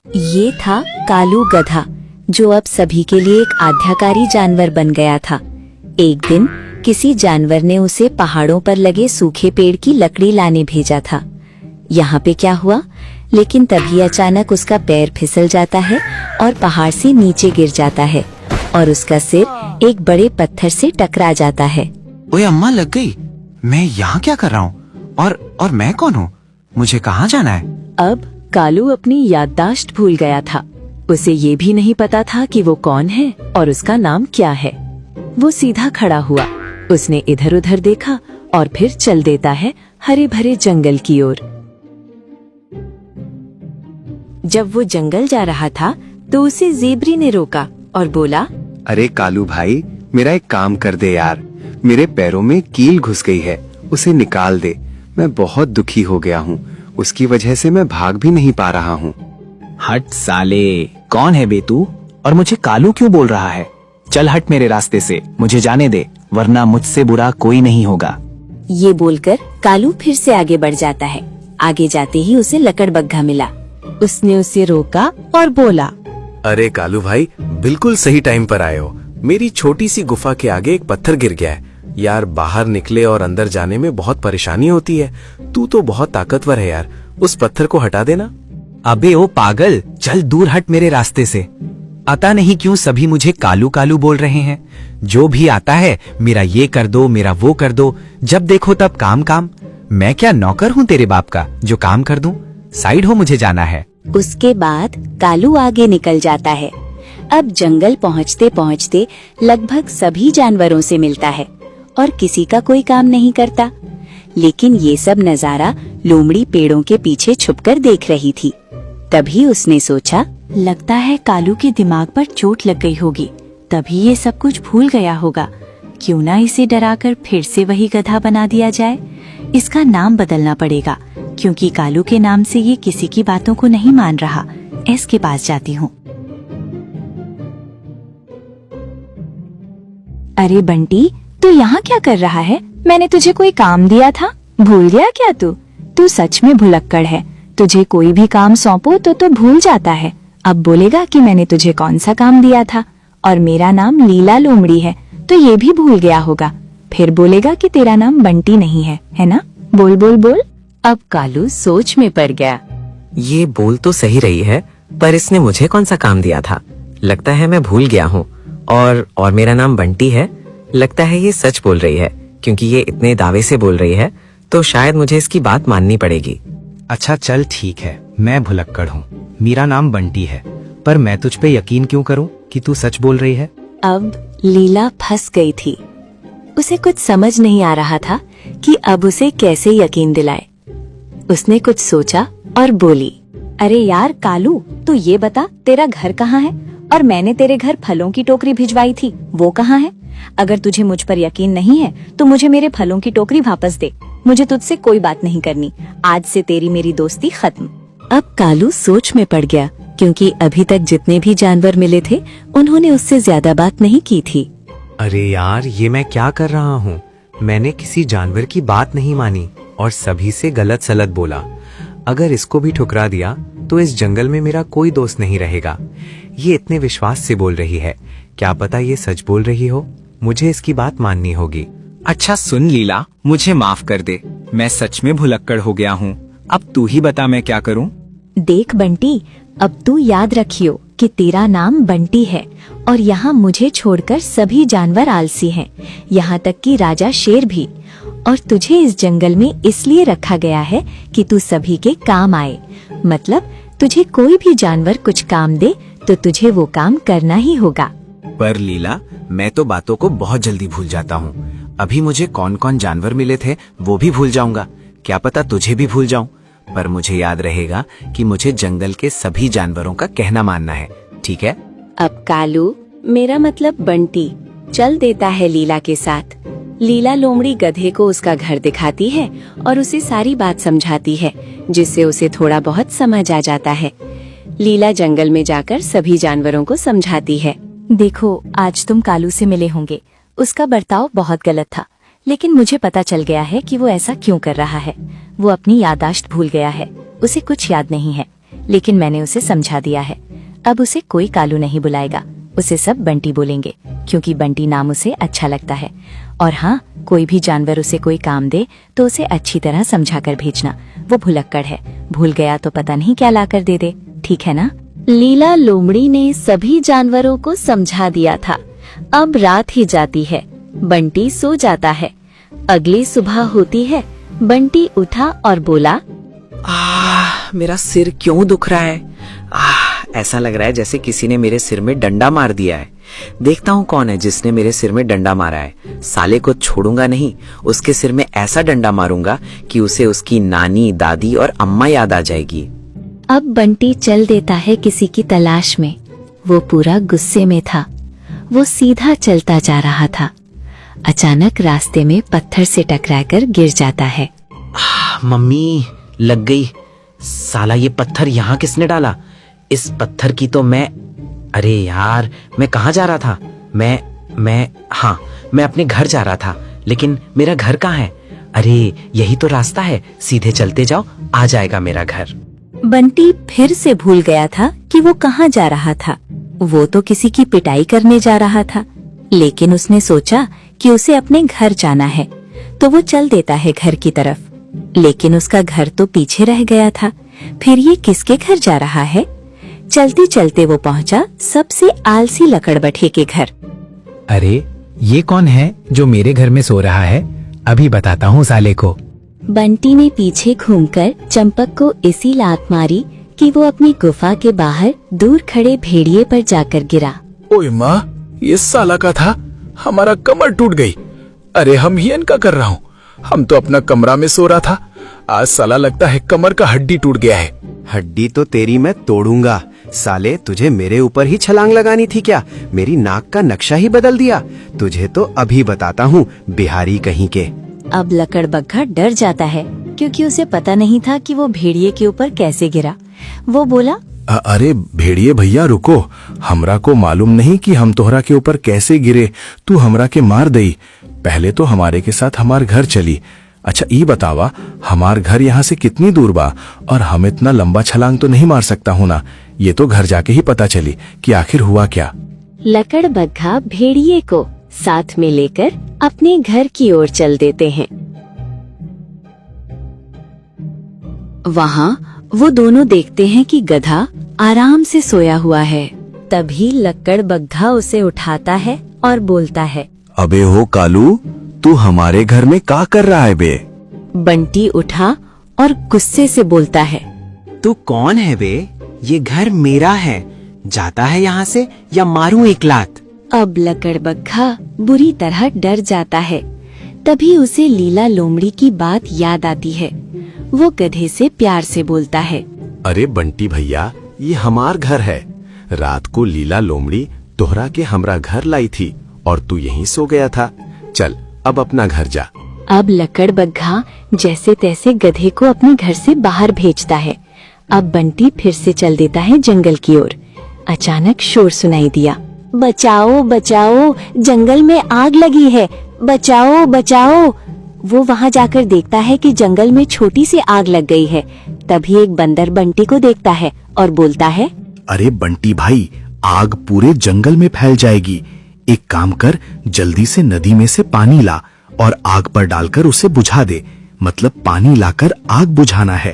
ये था कालू गधा, जो अब सभी के लिए एक आज्ञाकारी जानवर बन गया था। एक दिन किसी जानवर ने उसे पहाड़ों पर लगे सूखे पेड़ की लकड़ी लाने भेजा था। यहाँ पे क्या हुआ, लेकिन तभी अचानक उसका पैर फिसल जाता है और पहाड़ से नीचे गिर जाता है और उसका सिर एक बड़े पत्थर से टकरा जाता है। ओए अम्मा, लग गई। मैं यहाँ क्या कर रहा हूँ और मैं कौन हूँ? मुझे कहाँ जाना है? अब कालू अपनी याददाश्त भूल गया था। उसे ये भी नहीं पता था कि वो कौन है और उसका नाम क्या है। वो सीधा खड़ा हुआ, उसने इधर उधर देखा और फिर चल देता है हरे भरे जंगल की ओर। जब वो जंगल जा रहा था तो उसे ज़ेबरी ने रोका और बोला, अरे कालू भाई, मेरा एक काम कर दे यार। मेरे पैरों में कील घुस गई है, उसे निकाल दे। मैं बहुत दुखी हो गया हूँ, उसकी वजह से मैं भाग भी नहीं पा रहा हूँ। हट साले, कौन है बे तू? और मुझे कालू क्यों बोल रहा है? चल हट मेरे रास्ते से, मुझे जाने दे, वरना मुझसे बुरा कोई नहीं होगा। ये बोलकर कालू फिर से आगे बढ़ जाता है। आगे जाते ही उसे लकड़बग्घा मिला। उसने उसे रोका और बोला, अरे कालू भाई, बिल्कुल सही टाइम पर आए हो। मेरी छोटी सी गुफा के आगे एक पत्थर गिर गया है यार। बाहर निकले और अंदर जाने में बहुत परेशानी होती है। तू तो बहुत ताकतवर है यार, उस पत्थर को हटा देना। अबे ओ पागल, चल दूर हट मेरे रास्ते से। आता नहीं क्यों सभी मुझे कालू कालू बोल रहे हैं। जो भी आता है मेरा ये कर दो, मेरा वो कर दो, जब देखो तब काम काम। मैं क्या नौकर हूँ तेरे बाप का जो काम कर दूं? साइड हो, मुझे जाना है। उसके बाद कालू आगे निकल जाता है। अब जंगल पहुँचते पहुँचते लगभग सभी जानवरों से मिलता है और किसी का कोई काम नहीं करता। लेकिन ये सब नजारा लोमड़ी पेड़ों के पीछे छुपकर देख रही थी। तभी उसने सोचा, लगता है कालू के दिमाग पर चोट लग गई होगी, तभी ये सब कुछ भूल गया होगा। क्यों ना इसे डराकर फिर से वही गधा बना दिया जाए। इसका नाम बदलना पड़ेगा, क्योंकि कालू के नाम से ये किसी की बातों को नहीं मान रहा। एस के पास जाती हूँ। अरे बंटी, तू यहाँ क्या कर रहा है? मैंने तुझे कोई काम दिया था, भूल गया क्या तू? तू सच में भुलक्कड़ है। तुझे कोई भी काम सौंपो तो भूल जाता है। अब बोलेगा कि मैंने तुझे कौन सा काम दिया था, और मेरा नाम लीला लोमड़ी है तो ये भी भूल गया होगा। फिर बोलेगा कि तेरा नाम बंटी नहीं है ना? बोल बोल बोल। अब कालू सोच में पड़ गया। ये बोल तो सही रही है, पर इसने मुझे कौन सा काम दिया था? लगता है मैं भूल गया हूँ। और मेरा नाम बंटी है। लगता है ये सच बोल रही है, क्योंकि ये इतने दावे से बोल रही है, तो शायद मुझे इसकी बात माननी पड़ेगी। अच्छा चल ठीक है, मैं भुलक्कड़ हूँ, मेरा नाम बंटी है, पर मैं तुझ पे यकीन क्यों करूँ कि तू सच बोल रही है? अब लीला फंस गई थी। उसे कुछ समझ नहीं आ रहा था कि अब उसे कैसे यकीन दिलाए। उसने कुछ सोचा और बोली, अरे यार कालू, तू ये बता, तेरा घर कहाँ है? और मैंने तेरे घर फलों की टोकरी भिजवाई थी, वो कहाँ है? अगर तुझे मुझ पर यकीन नहीं है तो मुझे मेरे फलों की टोकरी वापस दे। मुझे तुझसे कोई बात नहीं करनी। आज से तेरी मेरी दोस्ती खत्म। अब कालू सोच में पड़ गया, क्योंकि अभी तक जितने भी जानवर मिले थे उन्होंने उससे ज्यादा बात नहीं की थी। अरे यार, ये मैं क्या कर रहा हूँ? मैंने किसी जानवर की बात नहीं मानी और सभी से गलत सलत बोला। अगर इसको भी ठुकरा दिया तो इस जंगल में मेरा कोई दोस्त नहीं रहेगा। ये इतने विश्वास से बोल रही है, क्या पता ये सच बोल रही हो। मुझे इसकी बात माननी होगी। अच्छा सुन लीला, मुझे माफ कर दे, मैं सच में भुलक्कड़ हो गया हूँ। अब तू ही बता मैं क्या करूँ? देख बंटी, अब तू याद रखियो कि तेरा नाम बंटी है और यहाँ मुझे छोड़कर सभी जानवर आलसी हैं, यहाँ तक कि राजा शेर भी। और तुझे इस जंगल में इसलिए रखा गया है कि तू सभी के काम आए। मतलब तुझे कोई भी जानवर कुछ काम दे तो तुझे वो काम करना ही होगा। पर लीला, मैं तो बातों को बहुत जल्दी भूल जाता हूँ। अभी मुझे कौन कौन जानवर मिले थे वो भी भूल जाऊंगा। क्या पता तुझे भी भूल जाऊं, पर मुझे याद रहेगा कि मुझे जंगल के सभी जानवरों का कहना मानना है, ठीक है? अब कालू, मेरा मतलब बंटी, चल देता है लीला के साथ। लीला लोमड़ी गधे को उसका घर दिखाती है और उसे सारी बात समझाती है, जिससे उसे थोड़ा बहुत समझ आ जाता है। लीला जंगल में जाकर सभी जानवरों को समझाती है, देखो, आज तुम कालू से मिले होंगे। उसका बर्ताव बहुत गलत था, लेकिन मुझे पता चल गया है कि वो ऐसा क्यों कर रहा है। वो अपनी याददाश्त भूल गया है, उसे कुछ याद नहीं है। लेकिन मैंने उसे समझा दिया है। अब उसे कोई कालू नहीं बुलाएगा, उसे सब बंटी बोलेंगे, क्योंकि बंटी नाम उसे अच्छा लगता है। और हाँ, कोई भी जानवर उसे कोई काम दे तो उसे अच्छी तरह समझा कर भेजना। वो भुलक्कड़ है, भूल गया तो पता नहीं क्या ला कर दे दे। ठीक है ना? लीला लोमड़ी ने सभी जानवरों को समझा दिया था। अब रात ही जाती है, बंटी सो जाता है। अगली सुबह होती है। बंटी उठा और बोला, मेरा सिर क्यों दुख रहा है? ऐसा लग रहा है जैसे किसी ने मेरे सिर में डंडा मार दिया है। देखता हूँ कौन है जिसने मेरे सिर में डंडा मारा है। साले को छोड़ूंगा नहीं, उसके सिर में ऐसा डंडा मारूंगा कि उसे उसकी नानी, दादी और अम्मा याद आ जाएगी। अब बंटी चल देता है किसी की तलाश में। वो पूरा गुस्से में था। वो सीधा चलता जा रहा था। अचानक रास्ते में पत्थर से टकराकर गिर जाता है। मम्मी, लग गई। साला ये पत्थर यहाँ किसने डाला? इस पत्थर की तो मैं... अरे यार, मैं कहाँ जा रहा था? मैं अपने घर जा रहा था, लेकिन मेरा घर कहाँ है? अरे यही तो रास्ता है, सीधे चलते जाओ, आ जाएगा मेरा घर। बंटी फिर से भूल गया था कि वो कहाँ जा रहा था। वो तो किसी की पिटाई करने जा रहा था, लेकिन उसने सोचा कि उसे अपने घर जाना है, तो वो चल देता है घर की तरफ। लेकिन उसका घर तो पीछे रह गया था। फिर ये किसके घर जा रहा है? चलते चलते वो पहुंचा सबसे आलसी लकड़बट्टे के घर। अरे ये कौन है जो मेरे घर में सो रहा है? अभी बताता हूँ साले को। बंटी ने पीछे घूमकर चंपक को इसी लात मारी कि वो अपनी गुफा के बाहर दूर खड़े भेड़िए पर जाकर गिरा। ओए माँ, ये साला का था, हमारा कमर टूट गई। अरे हम ही इनका कर रहा हूँ, हम तो अपना कमरा में सो रहा था। आज साला लगता है कमर का हड्डी टूट गया है। हड्डी तो तेरी मैं तोड़ूंगा। साले, तुझे मेरे ऊपर ही छलांग लगानी थी क्या? मेरी नाक का नक्शा ही बदल दिया। तुझे तो अभी बताता हूँ, बिहारी कहीं के। अब लकड़बग्घा डर जाता है, क्योंकि उसे पता नहीं था कि वो भेड़िए के ऊपर कैसे गिरा। वो बोला, अरे भेड़िए भैया रुको, हमरा को मालूम नहीं कि हम तोहरा के ऊपर कैसे गिरे। तू हमरा के मार दई। पहले तो हमारे के साथ हमार घर चली। अच्छा ई बतावा, हमार घर यहाँ से कितनी दूर बा? और हम इतना लंबा छलांग तो नहीं मार सकता हूँ ना। ये तो घर जाके ही पता चली कि आखिर हुआ क्या। लकड़बग्घा भेड़िए को साथ में लेकर अपने घर की ओर चल देते हैं। वहाँ वो दोनों देखते हैं कि गधा आराम से सोया हुआ है। तभी लकड़बग्घा उसे उठाता है और बोलता है, अबे हो कालू, तू हमारे घर में क्या कर रहा है बे? बंटी उठा और गुस्से से बोलता है, तू कौन है बे? ये घर मेरा है। जाता है यहाँ से या मारूं एक लात? अब लकड़बग्घा बुरी तरह डर जाता है। तभी उसे लीला लोमड़ी की बात याद आती है। वो गधे से प्यार से बोलता है, अरे बंटी भैया, ये हमार घर है। रात को लीला लोमड़ी तोहरा के हमरा घर लाई थी और तू यहीं सो गया था। चल अब अपना घर जा। अब लकड़बग्घा जैसे तैसे गधे को अपने घर से बाहर भेजता है। अब बंटी फिर से चल देता है जंगल की ओर। अचानक शोर सुनाई दिया, बचाओ बचाओ, जंगल में आग लगी है, बचाओ बचाओ। वो वहाँ जाकर देखता है कि जंगल में छोटी सी आग लग गई है। तभी एक बंदर बंटी को देखता है और बोलता है, अरे बंटी भाई, आग पूरे जंगल में फैल जाएगी। एक काम कर, जल्दी से नदी में से पानी ला और आग पर डालकर उसे बुझा दे। मतलब पानी लाकर आग बुझाना है।